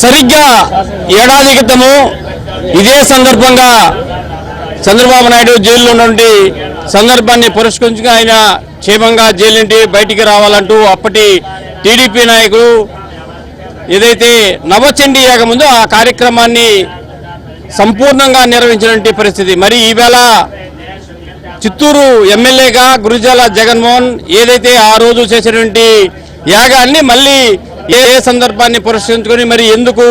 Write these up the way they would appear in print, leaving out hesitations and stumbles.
సరిగ్గా ఏడాది క్రితము ఇదే సందర్భంగా చంద్రబాబు నాయుడు జైల్లో ఉన్నటువంటి సందర్భాన్ని పురస్కరించుకుని ఆయన క్షేమంగా జైలు నుండి బయటికి రావాలంటూ అప్పటి టీడీపీ నాయకులు ఏదైతే నవచండీ యాగం ఉందో ఆ కార్యక్రమాన్ని సంపూర్ణంగా నిర్వహించినటువంటి పరిస్థితి. మరి ఈవేళ చిత్తూరు ఎమ్మెల్యేగా గురుజాల జగన్మోహన్ ఏదైతే ఆ రోజు చేసినటువంటి యాగాన్ని మళ్ళీ ఏ సందర్భాన్ని పురస్కరించుకొని మరి ఎందుకు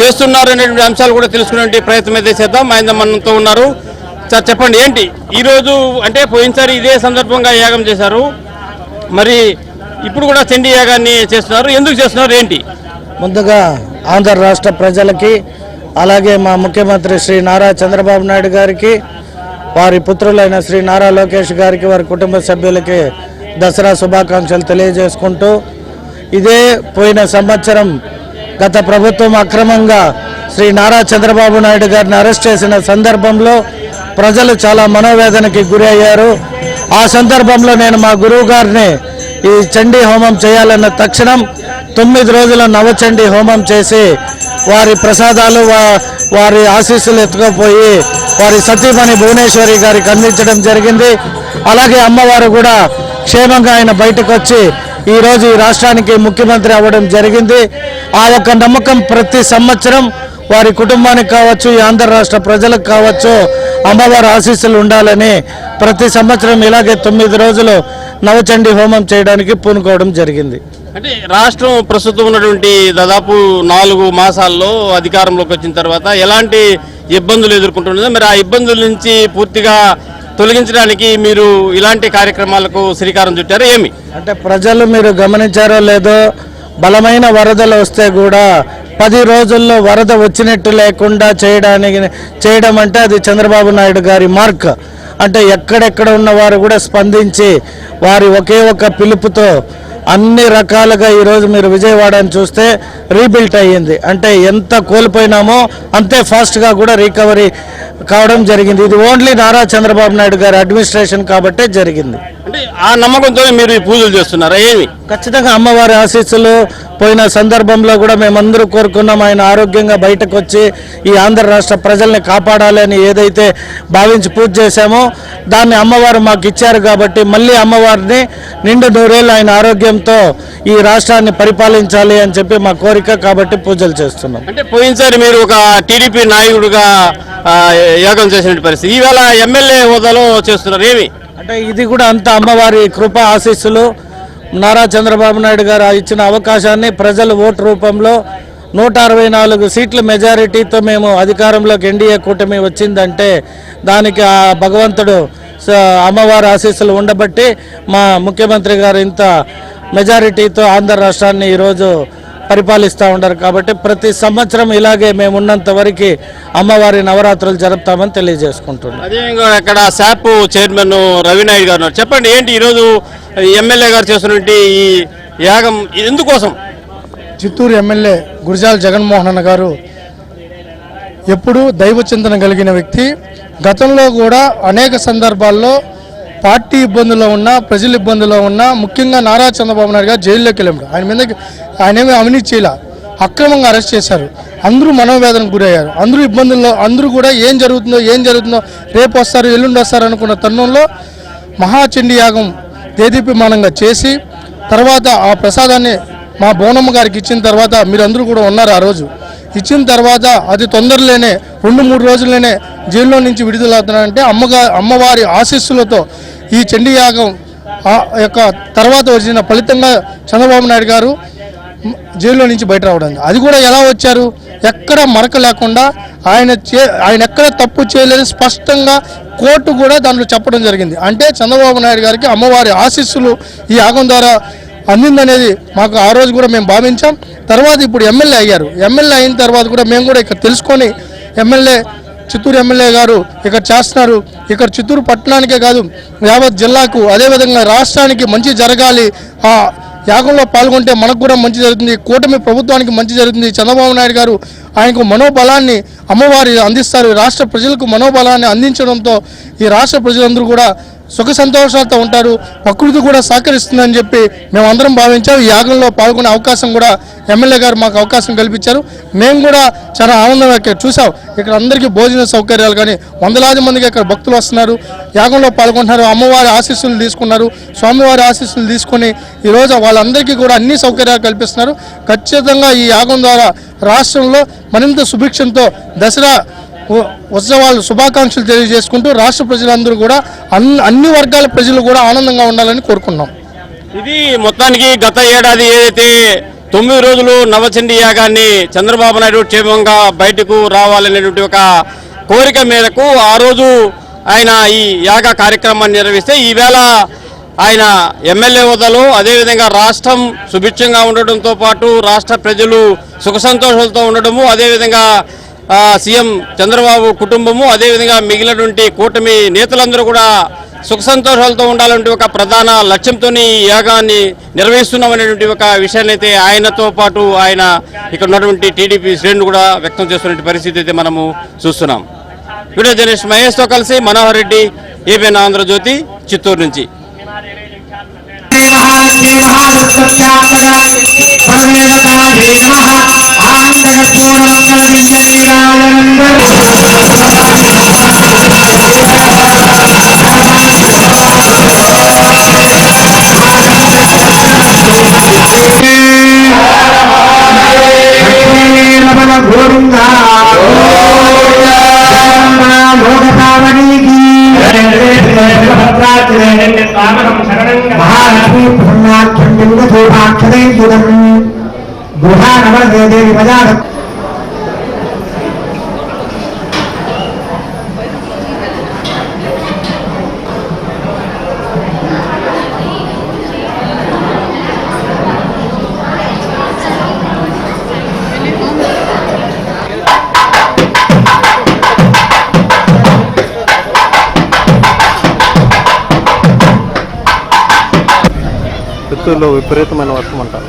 చేస్తున్నారు అనేటువంటి అంశాలు కూడా తెలుసుకునే ప్రయత్నం అయితే చేద్దాం. ఆయన మనతో ఉన్నారు. సార్ చెప్పండి, ఏంటి ఈరోజు అంటే పోయినసారి ఇదే సందర్భంగా యాగం చేశారు, మరి ఇప్పుడు కూడా చండీ యాగాన్ని చేస్తున్నారు, ఎందుకు చేస్తున్నారు ఏంటి? ముందుగా ఆంధ్ర రాష్ట్ర ప్రజలకి అలాగే మా ముఖ్యమంత్రి శ్రీ నారా చంద్రబాబు నాయుడు గారికి, వారి పుత్రులైన శ్రీ నారా లోకేష్ గారికి, వారి కుటుంబ సభ్యులకి దసరా శుభాకాంక్షలు తెలియజేసుకుంటూ, ఇదే పోయిన సంవత్సరం గత ప్రభుత్వం అక్రమంగా శ్రీ నారా చంద్రబాబు నాయుడు గారిని అరెస్ట్ చేసిన సందర్భంలో ప్రజలు చాలా మనోవేదనకి గురి అయ్యారు. ఆ సందర్భంలో నేను మా గురువు గారిని ఈ చండీ హోమం చేయాలన్న తక్షణం 9 రోజుల నవచండీ హోమం చేసి వారి ప్రసాదాలు వారి ఆశీస్సులు ఎత్తుకుపోయి వారి సతీమణి భువనేశ్వరి గారికి అందించడం జరిగింది. అలాగే అమ్మవారు కూడా క్షేమంగా ఆయన బయటకు వచ్చి ఈరోజు ఈ రాష్ట్రానికి ముఖ్యమంత్రి అవ్వడం జరిగింది. ఆ యొక్క నమ్మకం ప్రతి సంవత్సరం వారి కుటుంబానికి కావచ్చు, ఈ ఆంధ్ర రాష్ట్ర ప్రజలకు కావచ్చు, అమ్మవారి ఆశీస్సులు ఉండాలని ప్రతి సంవత్సరం ఇలాగే 9 రోజులు నవచండీ హోమం చేయడానికి పూనుకోవడం జరిగింది. అంటే రాష్ట్రం ప్రస్తుతం ఉన్నటువంటి దాదాపు 4 మాసాల్లో అధికారంలోకి వచ్చిన తర్వాత ఎలాంటి ఇబ్బందులు ఎదుర్కొంటున్నదో, మరి ఆ ఇబ్బందుల నుంచి పూర్తిగా తొలగించడానికి మీరు ఇలాంటి కార్యక్రమాలకు శ్రీకారం చుట్టారు ఏమి? అంటే ప్రజలు మీరు గమనించారో లేదో, బలమైన వరదలు వస్తే కూడా 10 రోజుల్లో వరద వచ్చినట్టు లేకుండా చేయడం అంటే అది చంద్రబాబు నాయుడు గారి మార్క్. అంటే ఎక్కడెక్కడ ఉన్నవారు కూడా స్పందించి వారి ఒకే ఒక పిలుపుతో అన్ని రకాలుగా ఈరోజు మీరు విజయవాడని చూస్తే రీబిల్ట్ అయ్యింది. అంటే ఎంత కోల్పోయినామో అంతే ఫాస్ట్గా కూడా రికవరీ కావడం జరిగింది. ఇది ఓన్లీ నారా చంద్రబాబు నాయుడు గారి అడ్మినిస్ట్రేషన్ కాబట్టే జరిగింది. అంటే ఆ నమ్మకంతో మీరు ఈ పూజలు చేస్తున్నారా ఏమి? ఖచ్చితంగా అమ్మవారి ఆశీస్సులు పోయిన సందర్భంలో కూడా మేమందరూ కోరుకున్నాం. ఆయన ఆరోగ్యంగా బయటకు వచ్చి ఈ ఆంధ్ర రాష్ట్ర ప్రజల్ని కాపాడాలని ఏదైతే భావించి పూజ చేశామో దాన్ని అమ్మవారు మాకు ఇచ్చారు కాబట్టి మళ్ళీ అమ్మవారిని నిండు 100 ఏళ్ళు ఆయన ఆరోగ్యంతో ఈ రాష్ట్రాన్ని పరిపాలించాలి అని చెప్పి మా కోరిక కాబట్టి పూజలు చేస్తున్నాం. అంటే పోయినసారి మీరు ఒక టీడీపీ నాయకుడిగా యాగం చేసిన పరిస్థితి, ఈవేళ ఎమ్మెల్యే హోదాలో చేస్తున్నారు ఏమి? అంటే ఇది కూడా అంత అమ్మవారి కృప ఆశీస్సులు. నారా చంద్రబాబు నాయుడు గారు ఇచ్చిన అవకాశాన్ని ప్రజలు ఓటు రూపంలో 164 సీట్ల మెజారిటీతో మేము అధికారంలోకి ఎన్డీఏ కూటమి వచ్చిందంటే దానికి ఆ భగవంతుడు అమ్మవారి ఆశీస్సులు ఉండబట్టి మా ముఖ్యమంత్రి గారు ఇంత మెజారిటీతో ఆంధ్ర రాష్ట్రాన్ని ఈరోజు పరిపాలిస్తూ ఉంటారు. కాబట్టి ప్రతి సంవత్సరం ఇలాగే మేము ఉన్నంత వరకు అమ్మవారి నవరాత్రులు జరుపుతామని తెలియజేసుకుంటున్నాం. అదేవిధంగా ఇక్కడ శాప్ చైర్మన్ రవినాయుడు గారు చెప్పండి, ఏంటి ఈరోజు ఎమ్మెల్యే గారు చేస్తున్నటువంటి ఈ యాగం ఎందుకోసం? చిత్తూరు ఎమ్మెల్యే గురుజాల జగన్మోహన్ అన్న గారు ఎప్పుడు దైవ చింతన కలిగిన వ్యక్తి. గతంలో కూడా అనేక సందర్భాల్లో పార్టీ ఇబ్బందుల్లో ఉన్నా, ప్రజల ఇబ్బందుల్లో ఉన్నా, ముఖ్యంగా నారా చంద్రబాబు నాయుడు గారు జైల్లోకి వెళ్ళాడు. ఆయనేమీ అవినీతి చేయాల, అక్రమంగా అరెస్ట్ చేశారు. అందరూ మనోవేదనకు గురయ్యారు. అందరూ ఇబ్బందుల్లో, అందరూ కూడా ఏం జరుగుతుందో రేపు వస్తారు ఎల్లుండి వస్తారు అనుకున్న తరుణంలో మహాచండీ యాగం దేదీప్యమానంగా చేసి తర్వాత ఆ ప్రసాదాన్ని మా బోనమ్మ గారికి ఇచ్చిన తర్వాత మీరు అందరూ కూడా ఉన్నారు. ఆ రోజు ఇచ్చిన తర్వాత అది తొందరలోనే 2-3 రోజుల్లోనే జైల్లో నుంచి విడుదలవుతున్నారంటే అమ్మవారి ఆశీస్సులతో ఈ చండీ యాగం యొక్క తర్వాత వచ్చిన ఫలితంగా చంద్రబాబు నాయుడు గారు జైల్లో నుంచి బయట రావడం. అది కూడా ఎలా వచ్చారు, ఎక్కడ మరక లేకుండా ఆయన ఎక్కడ తప్పు చేయలేదు స్పష్టంగా కోర్టు కూడా దాంట్లో చెప్పడం జరిగింది. అంటే చంద్రబాబు నాయుడు గారికి అమ్మవారి ఆశీస్సులు ఈ యాగం ద్వారా అందిందనేది మాకు ఆ రోజు కూడా మేము భావించాం. తర్వాత ఇప్పుడు ఎమ్మెల్యే అయ్యారు. ఎమ్మెల్యే అయిన తర్వాత కూడా మేము కూడా ఇక్కడ తెలుసుకొని చిత్తూరు ఎమ్మెల్యే గారు ఇక్కడ చేస్తున్నారు. ఇక్కడ చిత్తూరు పట్టణానికే కాదు యావత్ జిల్లాకు అదేవిధంగా రాష్ట్రానికి మంచి జరగాలి. ఆ యాగంలో పాల్గొంటే మనకు కూడా మంచి జరుగుతుంది, కూటమి ప్రభుత్వానికి మంచి జరుగుతుంది. చంద్రబాబు నాయుడు గారు ఆయనకు మనోబలాన్ని అమ్మవారి అందిస్తారు. రాష్ట్ర ప్రజలకు మనోబలాన్ని అందించడంతో ఈ రాష్ట్ర ప్రజలందరూ కూడా సుఖ సంతోషాలతో ఉంటారు, ప్రకృతి కూడా సహకరిస్తుందని చెప్పి మేమందరం భావించాం. ఈ యాగంలో పాల్గొనే అవకాశం కూడా ఎమ్మెల్యే గారు మాకు అవకాశం కల్పించారు. మేము కూడా చాలా ఆనందం చూసాం. ఇక్కడ అందరికీ భోజన సౌకర్యాలు కానీ వందలాది మందికి ఇక్కడ భక్తులు వస్తున్నారు, యాగంలో పాల్గొంటున్నారు, అమ్మవారి ఆశీస్సులు తీసుకున్నారు, స్వామివారి ఆశీస్సులు తీసుకొని ఈరోజు వాళ్ళందరికీ కూడా అన్ని సౌకర్యాలు కల్పిస్తున్నారు. ఖచ్చితంగా ఈ యాగం ద్వారా రాష్ట్రంలో మరింత సుభిక్షంతో దసరా ఉత్సవాలు శుభాకాంక్షలు తెలియజేసుకుంటూ రాష్ట్ర ప్రజలందరూ కూడా అన్ని వర్గాల ప్రజలు కూడా ఆనందంగా ఉండాలని కోరుకున్నాం. ఇది మొత్తానికి గత ఏడాది ఏదైతే 9 రోజులు నవచండీ యాగాన్ని చంద్రబాబు నాయుడు క్షేమంగా బయటకు రావాలనేటువంటి ఒక కోరిక మేరకు ఆ రోజు ఆయన ఈ యాగ కార్యక్రమాన్ని నిర్వహిస్తే ఈవేళ ఆయన ఎమ్మెల్యే హోదాలో అదేవిధంగా రాష్ట్రం సుభిక్షంగా ఉండడంతో పాటు రాష్ట్ర ప్రజలు సుఖ సంతోషాలతో ఉండడము, అదేవిధంగా సీఎం చంద్రబాబు కుటుంబము, అదేవిధంగా మిగిలినటువంటి కూటమి నేతలందరూ కూడా సుఖ సంతోషాలతో ఉండాలంటే ఒక ప్రధాన లక్ష్యంతో ఈ యాగాన్ని నిర్వహిస్తున్నామనేటువంటి ఒక విషయాన్ని అయితే ఆయనతో పాటు ఆయన ఇక్కడ ఉన్నటువంటి టీడీపీ శ్రేణులు కూడా వ్యక్తం చేస్తున్న పరిస్థితి అయితే మనము చూస్తున్నాం. వీడియో జర్నలిస్ట్ మహేష్తో కలిసి మనోహర్ రెడ్డి, ఏబిఎన్ ఆంధ్రజ్యోతి, చిత్తూరు నుంచి. చిత్తూరులో విపరీతమైన వర్షం అంటారు.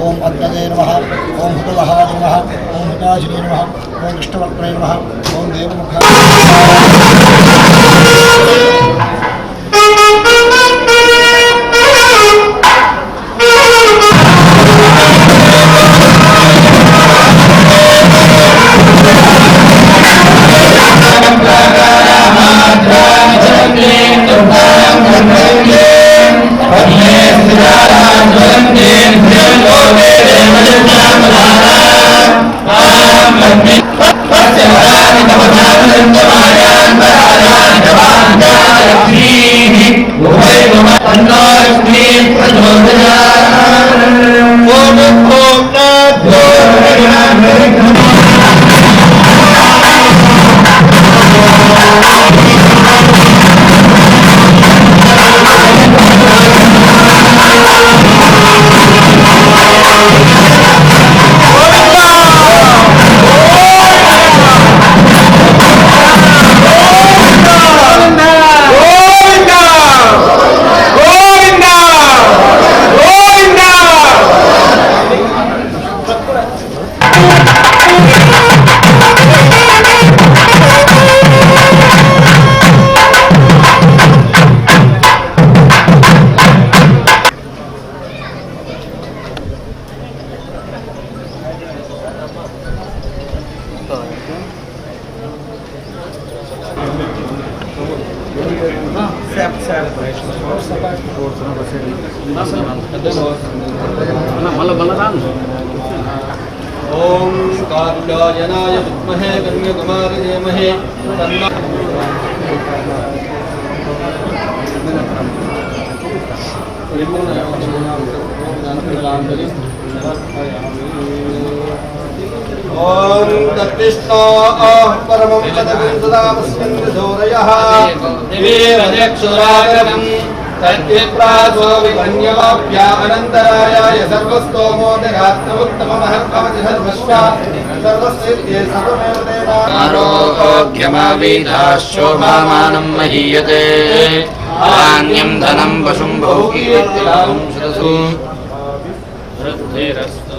ओम अग्नदे नमः, ओम हुतवहाय नमः, ओम हुताजिने नमः, ओम कृष्णवक्त्रे नमः, ओम देवमुखाय Amen. ఓం కారుణ్యాయనాయ విద్మహే కన్యాకుమారి ధీమహి తన్నో ఓం తత్తిష్ఠా పరమం పదవిం సదామస్మిన్ ధోరయః దివేరజక్షురాగరం తద్విప్రాసో విపన్యవాప్య అనంతరాయాయ సర్వస్తోమోదగాత్మముత్తమమహర్భవతి సర్వస్వ సర్వస్యేత్యే సర్వమేవ ఆరోగ్యమావీధాశోభామానం మహీయతే ధాన్యం ధనం పశుం బహుకీర్తిలాభం శతసు వృద్ధిరస్తు.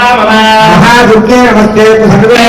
महादुर्गे नमस्ते सर्वे